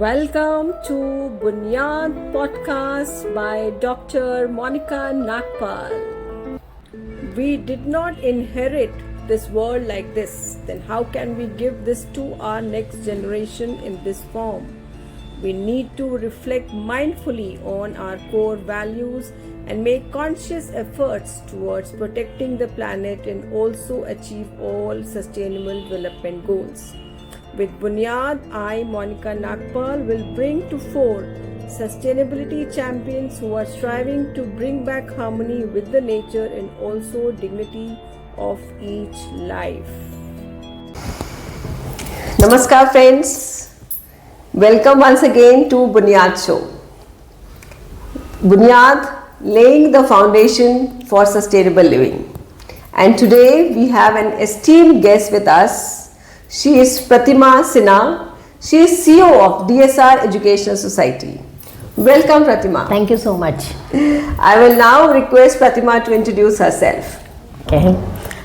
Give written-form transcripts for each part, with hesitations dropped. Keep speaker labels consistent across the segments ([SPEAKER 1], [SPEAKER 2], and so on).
[SPEAKER 1] Welcome to BUNIYAAD podcast by Dr.Monica Nagpal. We did not inherit this world like this. Then how can we give this to our next generation in this form? We need to reflect mindfully on our core values and make conscious efforts towards protecting the planet and also achieve all sustainable development goals. With BUNIYAAD, I, Monica Nagpal, will bring to fore sustainability champions who are striving to bring back harmony with the nature and also dignity of each life. Namaskar friends. Welcome once again to BUNIYAAD show. BUNIYAAD, laying the foundation for sustainable living. And today we have an esteemed guest with us. She is Pratima Sinha. She is CEO of DSR Educational Society. Welcome, Pratima.
[SPEAKER 2] Thank you so much.
[SPEAKER 1] I will now request Pratima to introduce herself.
[SPEAKER 2] Okay.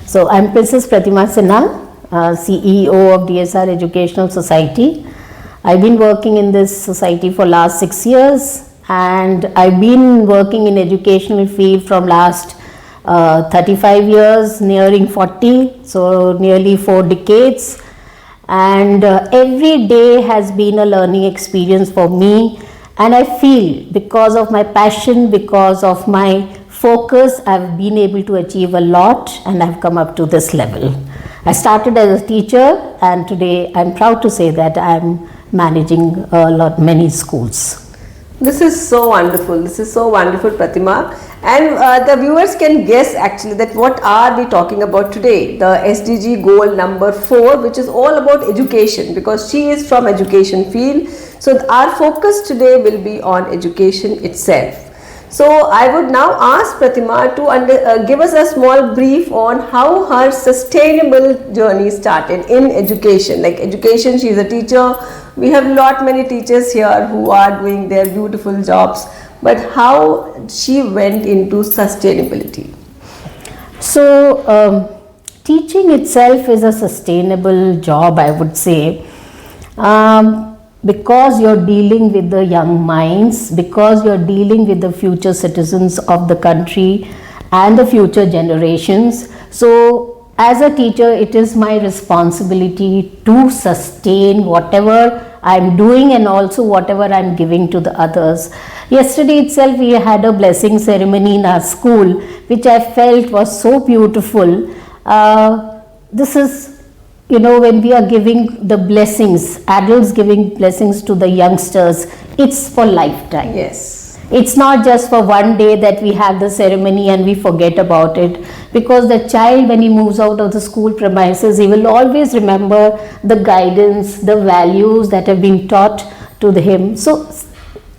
[SPEAKER 2] So, I am Princess Pratima Sinha, CEO of DSR Educational Society. I've been working in this society for last 6 years, and I've been working in educational field from last 35 years, nearing 40, so nearly 4 decades. And every day has been a learning experience for me, and I feel because of my passion, because of my focus, I've been able to achieve a lot and I've come up to this level. I started as a teacher, and today I'm proud to say that I'm managing many schools.
[SPEAKER 1] This is so wonderful. This is so wonderful, Pratima. And the viewers can guess actually that what are we talking about today? The SDG goal number 4, which is all about education, because she is from education field. So our focus today will be on education itself. So I would now ask Pratima to give us a small brief on how her sustainable journey started in education. Like education, she is a teacher. We have many teachers here who are doing their beautiful jobs. But how she went into sustainability?
[SPEAKER 2] So, teaching itself is a sustainable job, I would say. Because you're dealing with the young minds, because you're dealing with the future citizens of the country and the future generations. So, as a teacher, it is my responsibility to sustain whatever I'm doing and also whatever I'm giving to the others. Yesterday itself, we had a blessing ceremony in our school, which I felt was so beautiful. This is, when we are giving the blessings, adults giving blessings to the youngsters, it's for lifetime.
[SPEAKER 1] Yes.
[SPEAKER 2] It's not just for one day that we have the ceremony and we forget about it, because the child, when he moves out of the school premises, he will always remember the guidance, the values that have been taught to him. So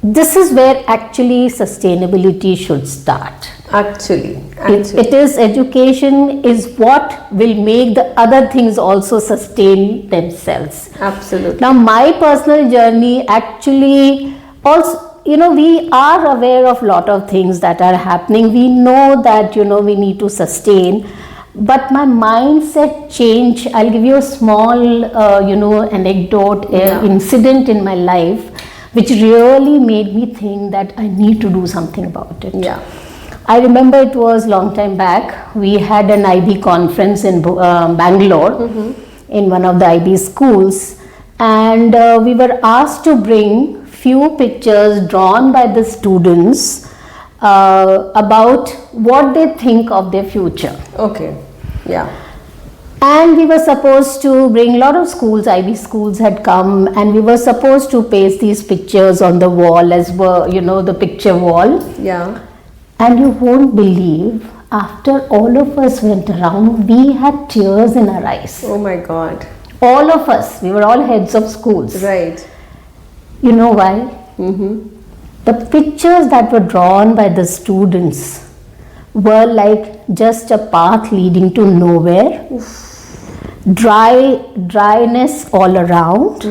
[SPEAKER 2] this is where actually sustainability should start.
[SPEAKER 1] Actually.
[SPEAKER 2] It is education is what will make the other things also sustain themselves.
[SPEAKER 1] Absolutely.
[SPEAKER 2] Now my personal journey actually also, we are aware of lot of things that are happening. We know that, we need to sustain. But my mindset change, I'll give you a small, anecdote, incident in my life, which really made me think that I need to do something about it.
[SPEAKER 1] Yeah.
[SPEAKER 2] I remember it was long time back. We had an IB conference in Bangalore, in one of the IB schools. And we were asked to bring few pictures drawn by the students about what they think of their future.
[SPEAKER 1] Okay, yeah.
[SPEAKER 2] And we were supposed to bring a lot of schools, IB schools had come, and we were supposed to paste these pictures on the wall as well, the picture wall.
[SPEAKER 1] Yeah.
[SPEAKER 2] And you won't believe, after all of us went around, we had tears in our eyes.
[SPEAKER 1] Oh my God.
[SPEAKER 2] All of us, we were all heads of schools.
[SPEAKER 1] Right.
[SPEAKER 2] You know why? The pictures that were drawn by the students were like just a path leading to nowhere. Dryness all around.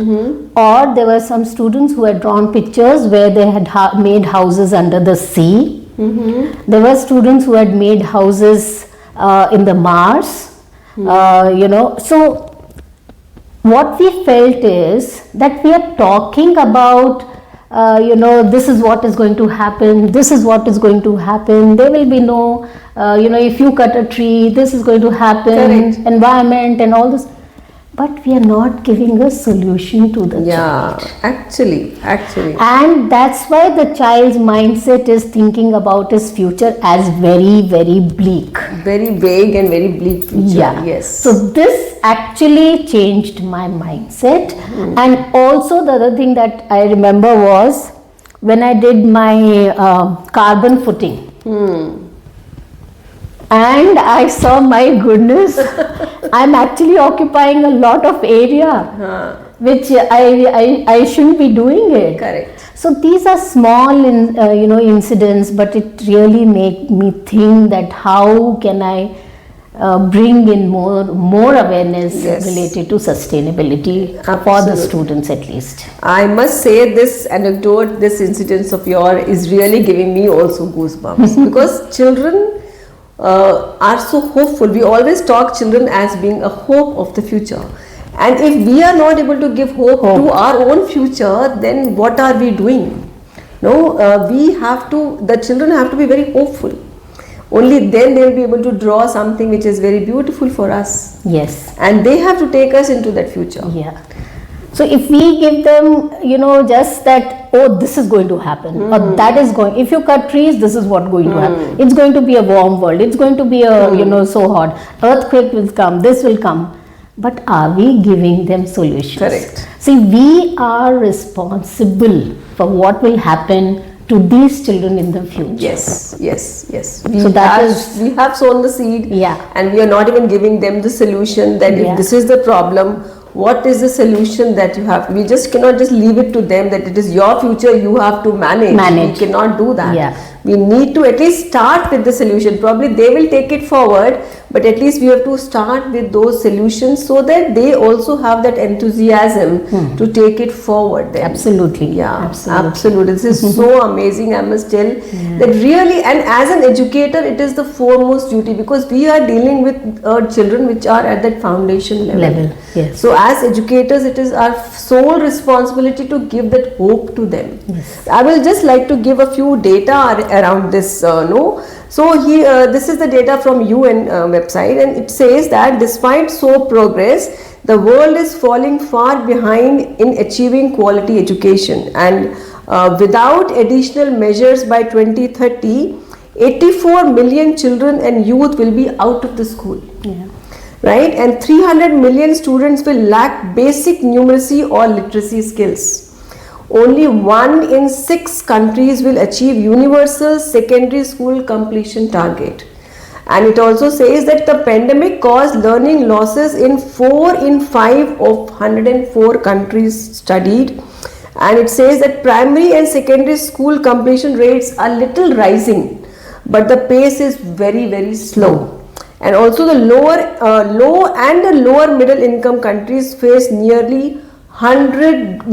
[SPEAKER 2] Or there were some students who had drawn pictures where they had made houses under the sea. There were students who had made houses in the Mars. So what we felt is that we are talking about, this is what is going to happen, this is what is going to happen, there will be no, if you cut a tree, this is going to happen,
[SPEAKER 1] Correct.
[SPEAKER 2] environment and all this. But we are not giving a solution to the child.
[SPEAKER 1] Actually.
[SPEAKER 2] And that's why the child's mindset is thinking about his future as very, very bleak.
[SPEAKER 1] Very vague and very bleak future.
[SPEAKER 2] Yeah.
[SPEAKER 1] Yes.
[SPEAKER 2] So this actually changed my mindset. And also the other thing that I remember was when I did my carbon footing. And I saw, my goodness, I'm actually occupying a lot of area, which I shouldn't be doing it.
[SPEAKER 1] Correct.
[SPEAKER 2] So these are small, incidents, but it really made me think that how can I bring in more awareness related to sustainability for the students at least.
[SPEAKER 1] I must say this anecdote, this incident of yours is really giving me also goosebumps because children are so hopeful. We always talk children as being a hope of the future, and if we are not able to give hope to our own future, then what are we doing? No, the children have to be very hopeful. Only then they will be able to draw something which is very beautiful for us.
[SPEAKER 2] Yes.
[SPEAKER 1] And they have to take us into that future.
[SPEAKER 2] Yeah. So if we give them, just that, oh, this is going to happen, or that is going, if you cut trees, this is what going to happen. It's going to be a warm world. It's going to be a, so hot. Earthquake will come, this will come. But are we giving them solutions?
[SPEAKER 1] Correct.
[SPEAKER 2] See, we are responsible for what will happen to these children in the future.
[SPEAKER 1] Yes. We have sown the seed, and we are not even giving them the solution that if this is the problem, what is the solution that you have? We just cannot just leave it to them that it is your future, you have to manage. We cannot do that.
[SPEAKER 2] Yeah.
[SPEAKER 1] We need to at least start with the solution. Probably they will take it forward, but at least we have to start with those solutions so that they also have that enthusiasm to take it forward then.
[SPEAKER 2] Absolutely.
[SPEAKER 1] Yeah, absolutely. This is so amazing, I must tell. That really, and as an educator, it is the foremost duty because we are dealing with children which are at that foundation level.
[SPEAKER 2] Yes.
[SPEAKER 1] So as educators, it is our sole responsibility to give that hope to them.
[SPEAKER 2] Yes.
[SPEAKER 1] I will just like to give a few data around this. So this is the data from UN website, and it says that despite so progress, the world is falling far behind in achieving quality education, and without additional measures by 2030, 84 million children and youth will be out of the school. Right, and 300 million students will lack basic numeracy or literacy skills. Only 1 in 6 countries will achieve universal secondary school completion target. And it also says that the pandemic caused learning losses in 4 in 5 of 104 countries studied. And it says that primary and secondary school completion rates are little rising, but the pace is very, very slow. And also the low and the lower middle income countries face nearly $100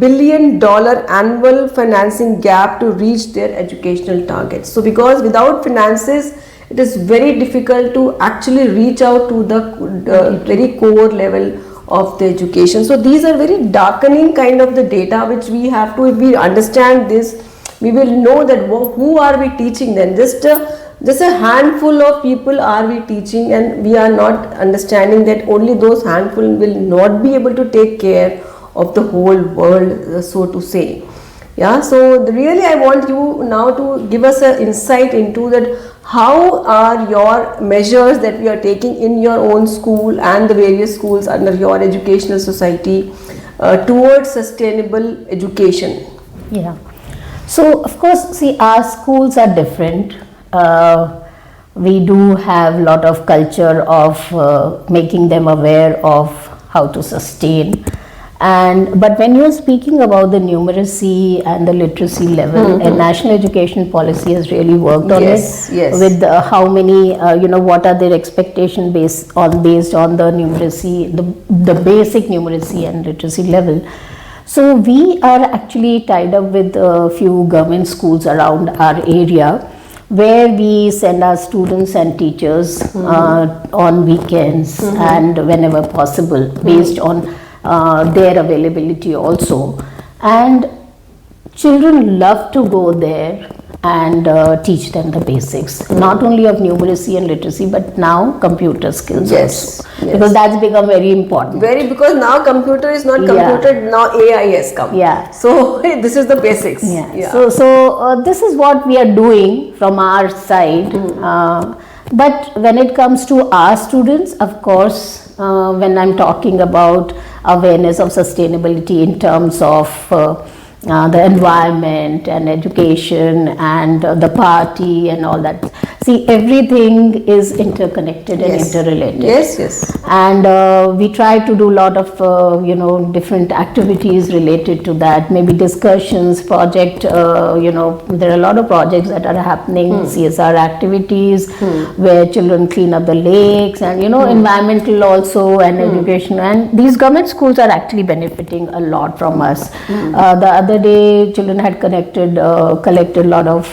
[SPEAKER 1] billion annual financing gap to reach their educational targets. So because without finances, it is very difficult to actually reach out to the very core level of the education. So these are very darkening kind of the data which we have to, if we understand this, we will know that who are we teaching then. Just a handful of people are we teaching, and we are not understanding that only those handful will not be able to take care of the whole world, so to say. Yeah, so really I want you now to give us an insight into that. How are your measures that we are taking in your own school and the various schools under your educational society towards sustainable education?
[SPEAKER 2] Yeah. So of course, see, our schools are different. We do have a lot of culture of making them aware of how to sustain. But when you're speaking about the numeracy and the literacy level, and national education policy has really worked on it with how many, what are their expectations based on the numeracy, the basic numeracy and literacy level. So we are actually tied up with a few government schools around our area, where we send our students and teachers on weekends and whenever possible, based on their availability also. And children love to go there and teach them the basics, not only of numeracy and literacy, but now computer skills also. Because that's become very important.
[SPEAKER 1] Because now computer is not computer, now AI has come. So this is the basics.
[SPEAKER 2] So this is what we are doing from our side. But when it comes to our students, of course, when I'm talking about awareness of sustainability in terms of the environment and education and the party and all that. See, everything is interconnected and interrelated. And we try to do a lot of, different activities related to that. Maybe discussions, project, there are a lot of projects that are happening, CSR activities, where children clean up the lakes and, environmental also and education. And these government schools are actually benefiting a lot from us. The other day, children had collected a lot of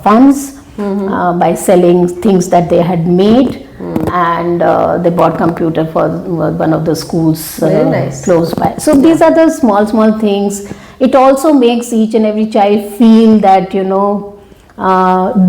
[SPEAKER 2] funds by selling things that they had made, and they bought computer for one of the schools close by. So these are the small things. It also makes each and every child feel that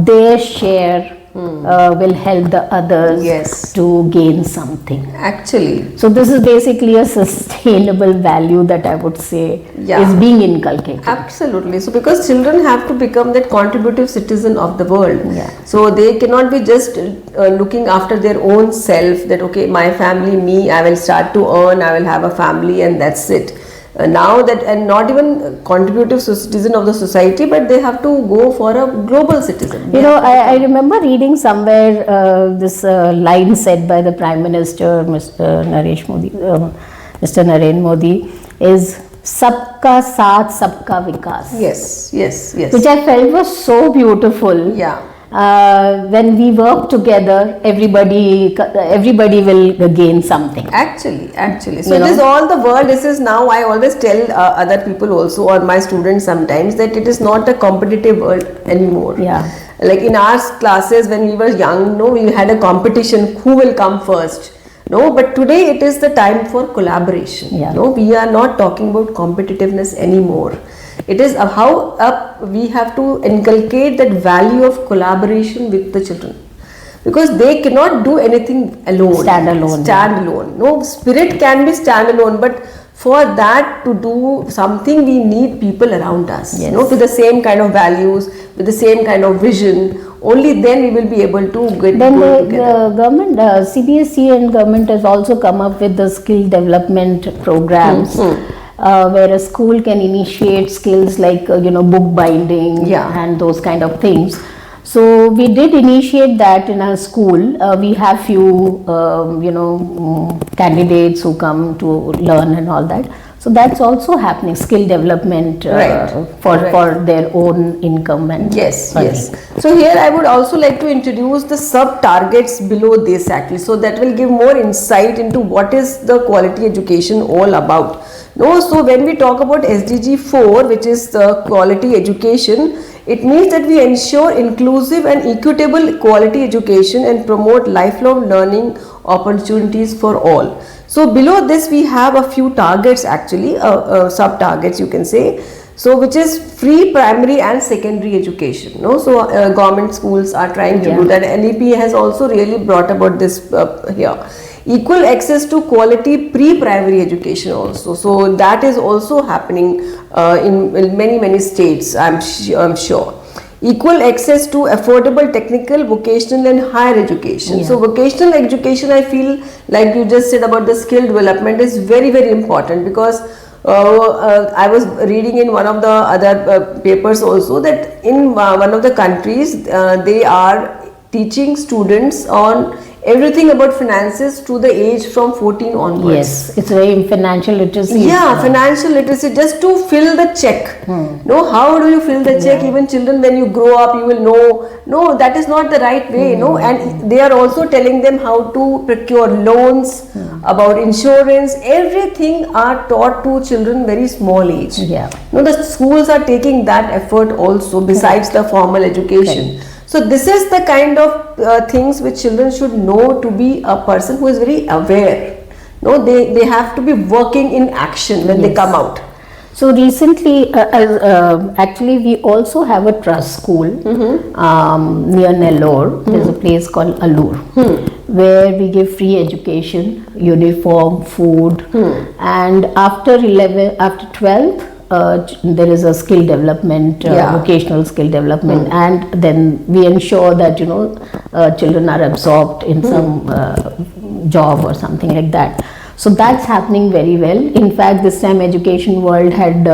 [SPEAKER 2] their share will help the others to gain something.
[SPEAKER 1] Actually.
[SPEAKER 2] So this is basically a sustainable value that I would say is being inculcated.
[SPEAKER 1] Absolutely. So because children have to become that contributive citizen of the world. So they cannot be just looking after their own self, that okay, my family, me, I will start to earn, I will have a family and that's it. Now that, and not even contributive citizen of the society, but they have to go for a global citizen.
[SPEAKER 2] I remember reading somewhere this line said by the Prime Minister, Mr. Narendra Modi, is "Sabka Saath, Sabka Vikas."
[SPEAKER 1] Yes.
[SPEAKER 2] Which I felt was so beautiful. When we work together, everybody will gain something.
[SPEAKER 1] Actually. So it is all the world. This is now, I always tell other people also, or my students sometimes, that it is not a competitive world anymore. Like in our classes when we were young, we had a competition, who will come first. But today it is the time for collaboration. We are not talking about competitiveness anymore. It is how we have to inculcate that value of collaboration with the children, because they cannot do anything alone.
[SPEAKER 2] Stand alone.
[SPEAKER 1] No, spirit can be standalone, but for that to do something, we need people around us. With the same kind of values, with the same kind of vision. Only then we will be able to get together.
[SPEAKER 2] The government, CBSE and government has also come up with the skill development programs. Where a school can initiate skills like book binding and those kind of things. So we did initiate that in our school. We have few candidates who come to learn and all that. So that's also happening, skill development for their own income and
[SPEAKER 1] So here I would also like to introduce the sub targets below this actually, so that will give more insight into what is the quality education all about. So when we talk about SDG 4, which is the quality education, it means that we ensure inclusive and equitable quality education and promote lifelong learning opportunities for all. So below this we have a few targets actually, sub targets you can say. So which is free primary and secondary education. So government schools are trying to do that. NEP has also really brought about this here. Equal access to quality pre-primary education also. So that is also happening in many states, I'm sure. Equal access to affordable technical, vocational and higher education. So vocational education, I feel like you just said about the skill development, is very important, because I was reading in one of the other papers also that in one of the countries they are teaching students on everything about finances to the age from 14 onwards.
[SPEAKER 2] Yes, it's very financial literacy.
[SPEAKER 1] Financial literacy, just to fill the check. How do you fill the check? Even children, when you grow up, you will know. No, that is not the right way. And they are also telling them how to procure loans, about insurance. Everything are taught to children very small age. The schools are taking that effort also, besides the formal education. So this is the kind of things which children should know to be a person who is very aware. No, they have to be working in action when they come out.
[SPEAKER 2] So recently, actually, we also have a trust school near Nellore. There's a place called Allur, where we give free education, uniform, food, and after 12th, there is a skill development, vocational skill development, and then we ensure that children are absorbed in some job or something like that. So that's happening very well. In fact, this time Education World had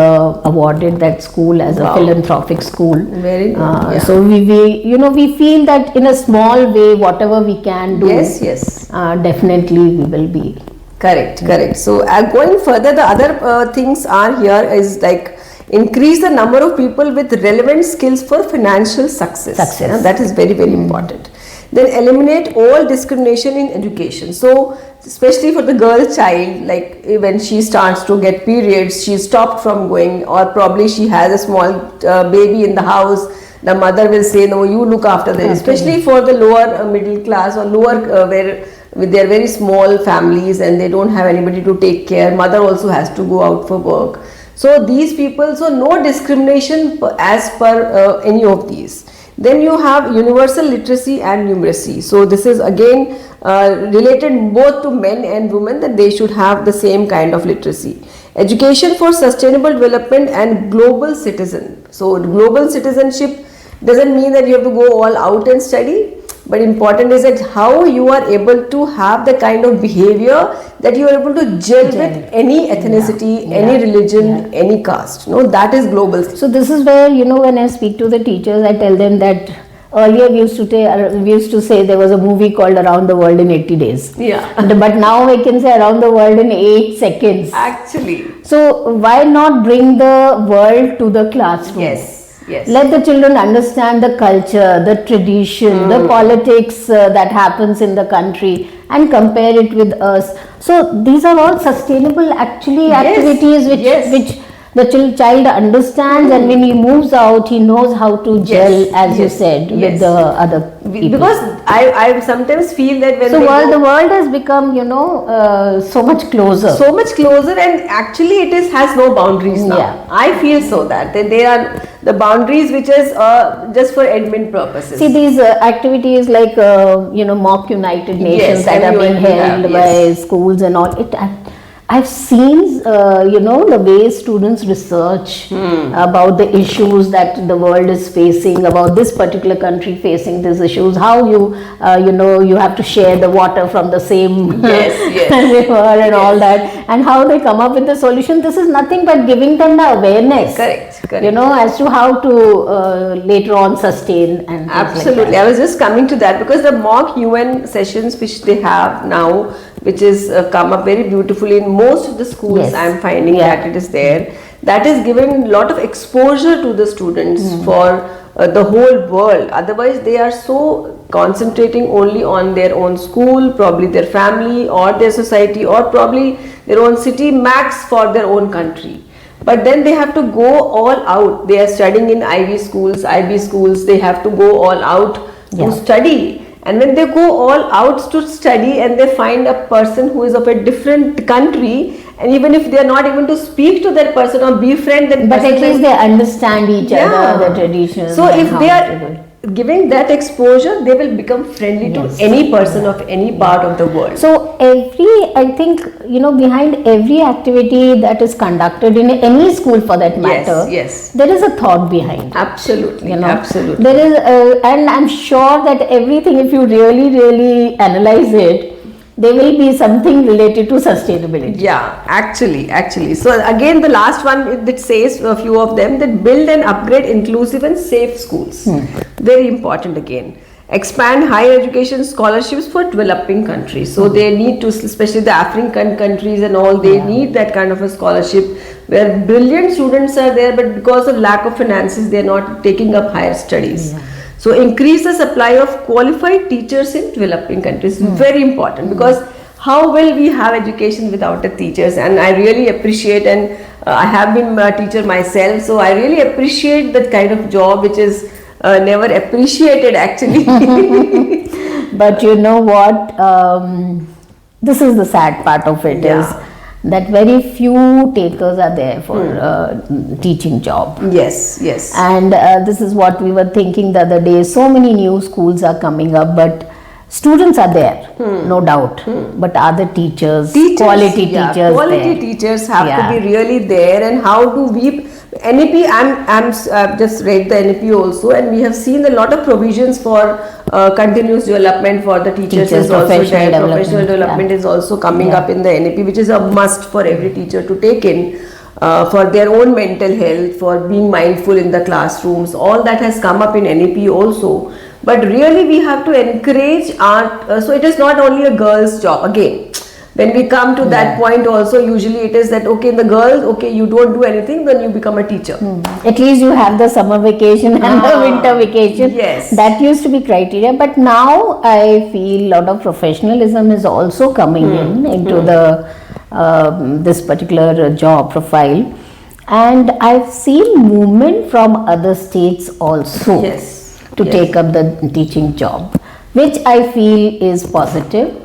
[SPEAKER 2] awarded that school as a philanthropic school.
[SPEAKER 1] Very good.
[SPEAKER 2] So we feel that in a small way, whatever we can do, definitely we will be.
[SPEAKER 1] Correct. So going further, the other things are here is like increase the number of people with relevant skills for financial success. That is very, very important. Then eliminate all discrimination in education. So especially for the girl child, like when she starts to get periods, she stopped from going, or probably she has a small baby in the house, the mother will say, no, you look after them. Especially for the lower middle class or lower where with their very small families and they don't have anybody to take care, mother also has to go out for work. So these people, so no discrimination as per any of these. Then you have universal literacy and numeracy. So this is again related both to men and women, that they should have the same kind of literacy. Education for sustainable development and global citizen. So global citizenship doesn't mean that you have to go all out and study, but important is that how you are able to have the kind of behavior that you are able to gel with any ethnicity, any religion, any caste. No, that is global.
[SPEAKER 2] So this is where, when I speak to the teachers, I tell them that earlier we used to say there was a movie called Around the World in 80 Days. But now I can say Around the World in 8 seconds.
[SPEAKER 1] Actually.
[SPEAKER 2] So why not bring the world to the classroom?
[SPEAKER 1] Yes.
[SPEAKER 2] Let the children understand the culture, the tradition, the politics that happens in the country, and compare it with us. So these are all sustainable activities which the child understands, and when he moves out, he knows how to gel, as you said, with the other people.
[SPEAKER 1] Because I sometimes feel that when
[SPEAKER 2] the world has become, so much closer.
[SPEAKER 1] So much closer, and actually it has no boundaries now. I feel so that they are the boundaries which is just for admin purposes.
[SPEAKER 2] See, these activities like mock United Nations that are being held by schools and all, I've seen, the way students research about the issues that the world is facing, about this particular country facing these issues, how you have to share the water from the same river and all that, and how they come up with the solution. This is nothing but giving them the awareness.
[SPEAKER 1] Correct.
[SPEAKER 2] As to how to later on sustain and
[SPEAKER 1] absolutely.
[SPEAKER 2] Like
[SPEAKER 1] I was just coming to that, because the mock UN sessions which they have now, which is come up very beautifully in most of the schools. I am finding that it is there. That is giving a lot of exposure to the students for the whole world. Otherwise, they are so concentrating only on their own school, probably their family or their society, or probably their own city, max for their own country. But then they have to go all out. They are studying in IB schools, they have to go all out to study. And when they go all out to study and they find a person who is of a different country, and even if they are not even to speak to that person or befriend that person,
[SPEAKER 2] but at least they understand each other, the traditions.
[SPEAKER 1] So if they are giving that exposure, they will become friendly to any person of any part of the world.
[SPEAKER 2] So I think behind every activity that is conducted in any school for that matter, there is a thought behind.
[SPEAKER 1] Absolutely, absolutely.
[SPEAKER 2] There is, and I'm sure that everything, if you really analyze it, there will be something related to sustainability.
[SPEAKER 1] Yeah, actually. So again, the last one, it says a few of them, that build and upgrade inclusive and safe schools. Very important again. Expand higher education scholarships for developing countries. So they need to, especially the African countries and all, they need that kind of a scholarship where brilliant students are there, but because of lack of finances, they are not taking up higher studies. So increase the supply of qualified teachers in developing countries. Very important, because how will we have education without the teachers? And I really appreciate, and I have been a teacher myself, so I really appreciate that kind of job which is never appreciated actually.
[SPEAKER 2] But you know what? This is the sad part of it, is that very few takers are there for teaching job.
[SPEAKER 1] Yes, yes.
[SPEAKER 2] And this is what we were thinking the other day. So many new schools are coming up, but students are there, no doubt. But are the teachers quality teachers
[SPEAKER 1] quality
[SPEAKER 2] there?
[SPEAKER 1] Teachers have to be really there. And how do we NEP, I've just read the NEP also, and we have seen a lot of provisions for continuous development for the teachers is also there. Professional development is also coming up in the NEP, which is a must for every teacher to take in for their own mental health, for being mindful in the classrooms. All that has come up in NEP also. But really we have to encourage art. So it is not only a girl's job. Again, when we come to that point also, usually it is that, okay, the girls, okay, you don't do anything, then you become a teacher.
[SPEAKER 2] At least you have the summer vacation and the winter vacation.
[SPEAKER 1] Yes.
[SPEAKER 2] That used to be criteria. But now I feel a lot of professionalism is also coming into the this particular job profile. And I've seen movement from other states also to take up the teaching job, which I feel is positive.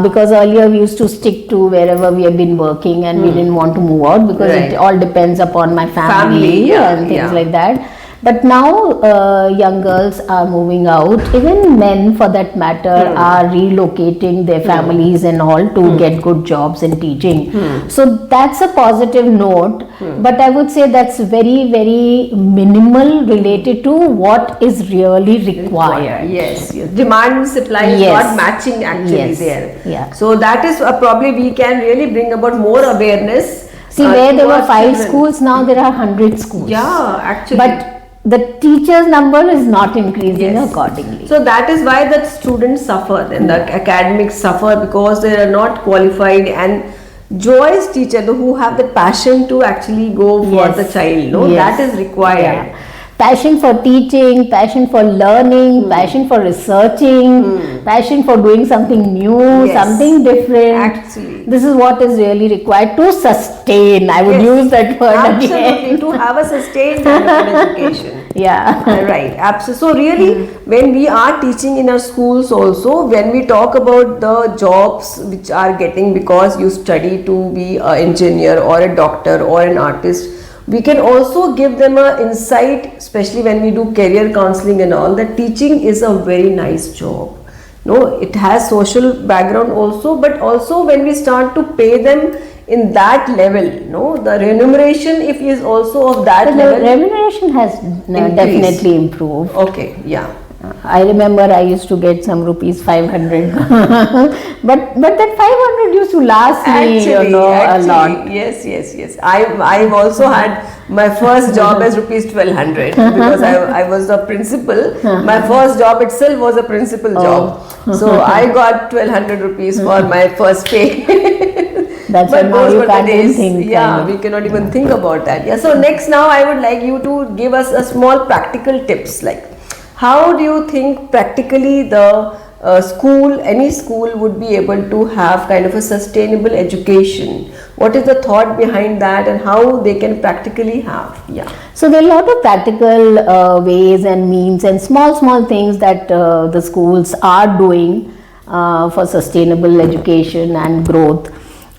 [SPEAKER 2] Because earlier we used to stick to wherever we have been working, and we didn't want to move out because it all depends upon my family and things like that. But now young girls are moving out, even men for that matter are relocating their families and all to get good jobs in teaching. So that's a positive note, but I would say that's very, very minimal related to what is really required.
[SPEAKER 1] Yes, demand and supply is not matching actually there. So that is probably we can really bring about more awareness.
[SPEAKER 2] See, where there were 5 schools, now there are 100 schools.
[SPEAKER 1] Yeah, actually.
[SPEAKER 2] But the teachers number is not increasing accordingly.
[SPEAKER 1] So that is why the students suffer and the academics suffer, because they are not qualified. And joyous teacher who have the passion to actually go for the child, that is required.
[SPEAKER 2] Passion for teaching, passion for learning, passion for researching, passion for doing something new, something different.
[SPEAKER 1] Actually,
[SPEAKER 2] this is what is really required to sustain. I would use that word again.
[SPEAKER 1] To have a sustained kind of an education. Right. Absolutely. So really, when we are teaching in our schools also, when we talk about the jobs which are getting because you study to be an engineer or a doctor or an artist, we can also give them an insight, especially when we do career counseling and all, that teaching is a very nice job. It has social background also, but also when we start to pay them in that level, the remuneration if is also of that level.
[SPEAKER 2] The remuneration has definitely improved.
[SPEAKER 1] Okay,
[SPEAKER 2] I remember I used to get some rupees 500, but that 500 used to last me, a lot.
[SPEAKER 1] Yes. I've also had my first job as rupees 1200 because I was the principal. My first job itself was a principal job, so I got 1200 rupees for my first pay.
[SPEAKER 2] That's
[SPEAKER 1] but
[SPEAKER 2] those
[SPEAKER 1] you
[SPEAKER 2] were
[SPEAKER 1] can't
[SPEAKER 2] the
[SPEAKER 1] days.
[SPEAKER 2] Think.
[SPEAKER 1] We cannot even think about that. So next, now I would like you to give us a small practical tips, like how do you think practically the any school would be able to have kind of a sustainable education? What is the thought behind that, and how they can practically have?
[SPEAKER 2] So there are a lot of practical ways and means and small things that the schools are doing for sustainable education and growth.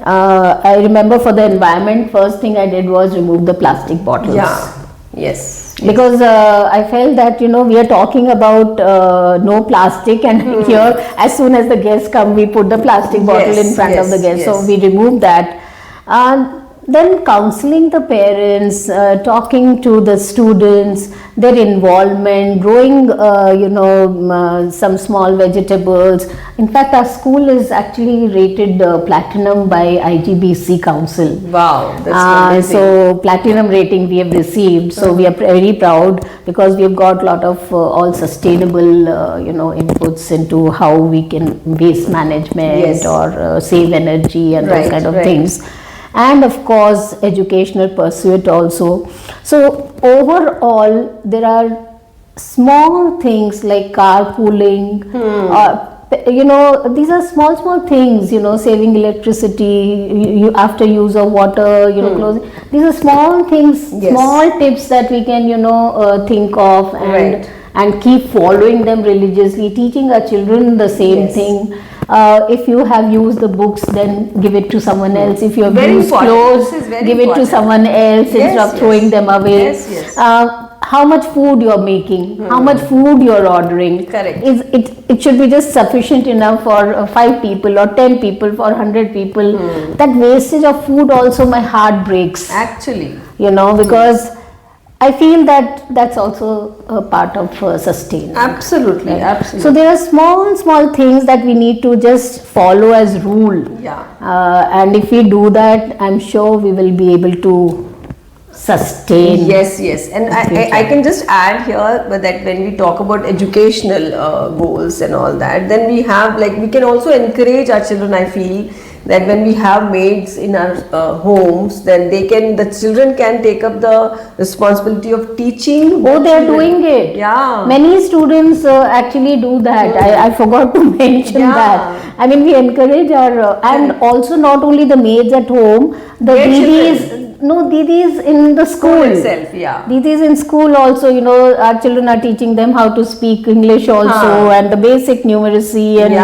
[SPEAKER 2] I remember for the environment, first thing I did was remove the plastic bottles.
[SPEAKER 1] Yes.
[SPEAKER 2] Because I felt that we are talking about no plastic, and here as soon as the guests come, we put the plastic bottle in front of the guests. So we removed that. Then counseling the parents, talking to the students, their involvement, growing some small vegetables. In fact, our school is actually rated platinum by IBCP Council.
[SPEAKER 1] Wow, that's amazing.
[SPEAKER 2] So platinum rating we have received. So we are very proud, because we have got a lot of all sustainable inputs into how we can waste management or save energy and those kind of things. And of course educational pursuit also. So overall there are small things like carpooling, or these are small things, saving electricity, after use of water, closing. These are small things,
[SPEAKER 1] Yes.
[SPEAKER 2] small tips that we can, think of
[SPEAKER 1] Right.
[SPEAKER 2] and keep following them religiously, teaching our children the same
[SPEAKER 1] Yes.
[SPEAKER 2] thing. If you have used the books, then give it to someone else. If you have
[SPEAKER 1] Very
[SPEAKER 2] used
[SPEAKER 1] important.
[SPEAKER 2] clothes,
[SPEAKER 1] This is very
[SPEAKER 2] give it to
[SPEAKER 1] important.
[SPEAKER 2] someone else
[SPEAKER 1] Yes,
[SPEAKER 2] instead of
[SPEAKER 1] yes.
[SPEAKER 2] throwing them away.
[SPEAKER 1] Yes, yes.
[SPEAKER 2] How much food you are making, how much food you are ordering.
[SPEAKER 1] Correct.
[SPEAKER 2] It should be just sufficient enough for 5 people or 10 people, for 100 people. That wastage of food also, my heart breaks.
[SPEAKER 1] Actually.
[SPEAKER 2] Because I feel that that's also a part of sustainment.
[SPEAKER 1] Absolutely,
[SPEAKER 2] Right?
[SPEAKER 1] absolutely.
[SPEAKER 2] So there are small things that we need to just follow as rule.
[SPEAKER 1] Yeah.
[SPEAKER 2] And if we do that, I'm sure we will be able to sustain.
[SPEAKER 1] Yes, and I can just add here that when we talk about educational goals and all that, then we have, like, we can also encourage our children. I feel that when we have maids in our homes, then the children can take up the responsibility of teaching.
[SPEAKER 2] Oh, they are doing it.
[SPEAKER 1] Yeah.
[SPEAKER 2] Many students actually do that. I forgot to mention
[SPEAKER 1] Yeah.
[SPEAKER 2] that. I mean, we encourage our, and also not only the maids at home, the
[SPEAKER 1] Their
[SPEAKER 2] didis,
[SPEAKER 1] children.
[SPEAKER 2] didis in the school.
[SPEAKER 1] Itself, yeah.
[SPEAKER 2] Didis in school also, our children are teaching them how to speak English also, and the basic numeracy and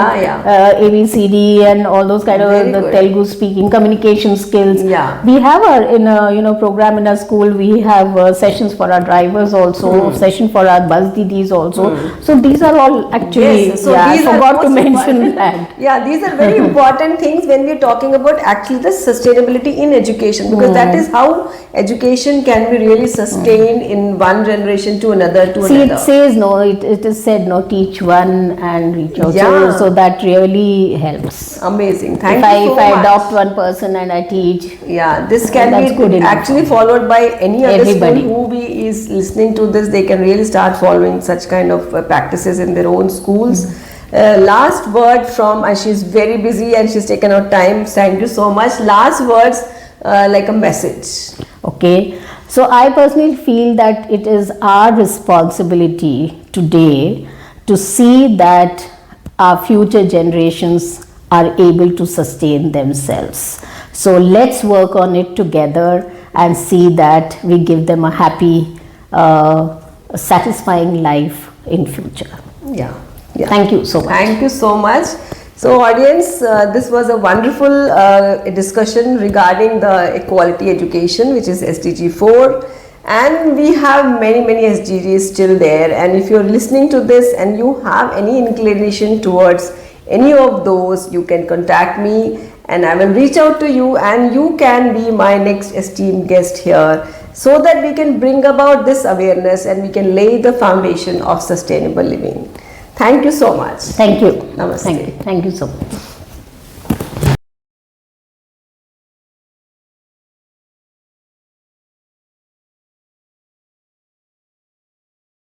[SPEAKER 2] ABCD and all those kind of
[SPEAKER 1] Very
[SPEAKER 2] the
[SPEAKER 1] good.
[SPEAKER 2] Telugu speaking, communication skills.
[SPEAKER 1] Yeah.
[SPEAKER 2] We have our program in our school. We have sessions for our drivers also, session for our bus didis also. So these are all actually.
[SPEAKER 1] Yes, so
[SPEAKER 2] I
[SPEAKER 1] these are
[SPEAKER 2] forgot to
[SPEAKER 1] most
[SPEAKER 2] mention
[SPEAKER 1] important.
[SPEAKER 2] that.
[SPEAKER 1] Yeah, these are very important things when we're talking about actually the sustainability in education, because that is how education can be really sustained in one generation to another to
[SPEAKER 2] See,
[SPEAKER 1] another.
[SPEAKER 2] it says it is said teach one and reach out.
[SPEAKER 1] Yeah.
[SPEAKER 2] So that really helps.
[SPEAKER 1] Amazing. Thank
[SPEAKER 2] If
[SPEAKER 1] you so
[SPEAKER 2] I
[SPEAKER 1] much.
[SPEAKER 2] adopt one person and I teach,
[SPEAKER 1] Yeah, this can
[SPEAKER 2] That's good
[SPEAKER 1] be
[SPEAKER 2] enough.
[SPEAKER 1] actually followed by any other
[SPEAKER 2] Everybody.
[SPEAKER 1] school who is listening to this. They can really start following such kind of practices in their own schools. Last word from, and she's very busy and she's taken out time. Thank you so much. Last words, like a message.
[SPEAKER 2] okay. So I personally feel that it is our responsibility today to see that our future generations are able to sustain themselves. So let's work on it together and see that we give them a happy, satisfying life in future.
[SPEAKER 1] Yeah.
[SPEAKER 2] Thank you so much.
[SPEAKER 1] Thank you so much. So audience, this was a wonderful discussion regarding the equality education, which is SDG 4, and we have many SDGs still there. And if you're listening to this and you have any inclination towards any of those, you can contact me and I will reach out to you, and you can be my next esteemed guest here, so that we can bring about this awareness and we can lay the foundation of sustainable living. Thank you so much.
[SPEAKER 2] Thank you.
[SPEAKER 1] Namaste.
[SPEAKER 2] Thank you so much.